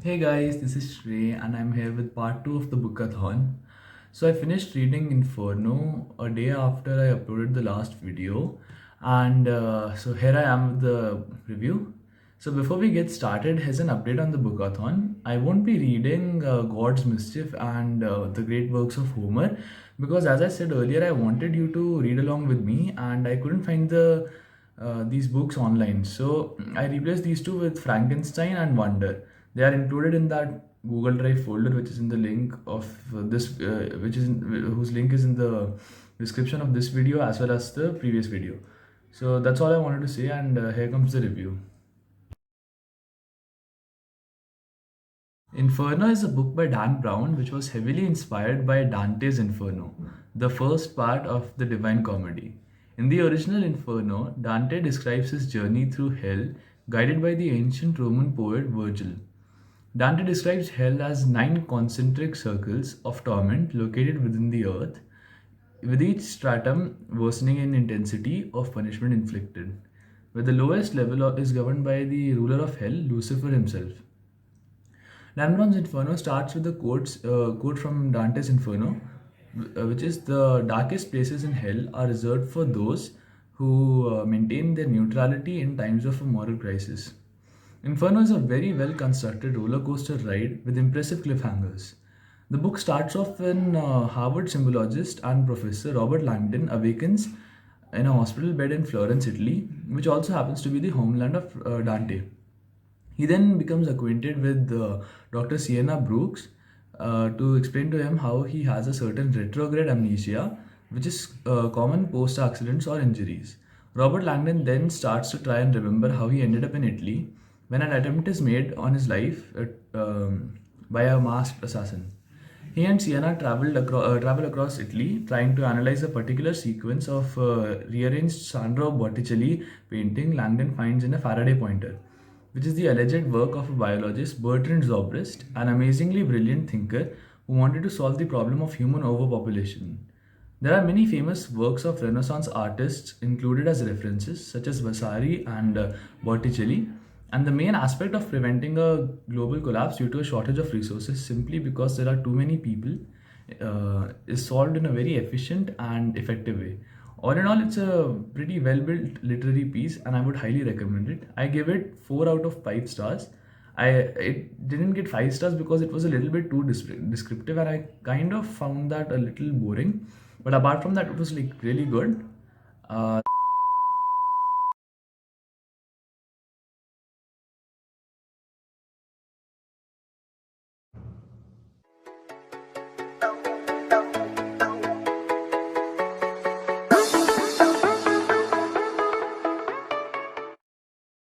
Hey guys, this is Shrey and I'm here with part 2 of the bookathon. So I finished reading Inferno a day after I uploaded the last video, and so here I am with the review. So before we get started, here's an update on the bookathon. I won't be reading God's Mischief and the great works of Homer because as I said earlier, I wanted you to read along with me and I couldn't find these books online. So I replaced these two with Frankenstein and Wonder. They are included in that Google Drive folder, which is in the link of which is whose link is in the description of this video as well as the previous video. So that's all I wanted to say, and here comes the review. Inferno is a book by Dan Brown which was heavily inspired by Dante's Inferno, the first part of the Divine Comedy. In the original Inferno, Dante describes his journey through hell guided by the ancient Roman poet Virgil. Dante describes hell as nine concentric circles of torment located within the earth, with each stratum worsening in intensity of punishment inflicted, where the lowest level is governed by the ruler of hell, Lucifer himself. Dan Brown's Inferno starts with a quote from Dante's Inferno, which is the darkest places in hell are reserved for those who maintain their neutrality in times of a moral crisis. Inferno is a very well constructed roller coaster ride with impressive cliffhangers. The book starts off when Harvard symbologist and professor Robert Langdon awakens in a hospital bed in Florence, Italy, which also happens to be the homeland of Dante. He then becomes acquainted with Dr. Sienna Brooks to explain to him how he has a certain retrograde amnesia, which is common post accidents or injuries. Robert Langdon then starts to try and remember how he ended up in Italy when an attempt is made on his life by a masked assassin. He and Sienna travel across Italy, trying to analyze a particular sequence of rearranged Sandro Botticelli painting Langdon finds in a Faraday pointer, which is the alleged work of a biologist Bertrand Zobrist, an amazingly brilliant thinker who wanted to solve the problem of human overpopulation. There are many famous works of Renaissance artists included as references, such as Vasari and Botticelli, and the main aspect of preventing a global collapse due to a shortage of resources simply because there are too many people is solved in a very efficient and effective way. All in all, it's a pretty well built literary piece and I would highly recommend it. I give it 4 out of 5 stars. It didn't get 5 stars because it was a little bit too descriptive and I kind of found that a little boring. But apart from that, it was like really good.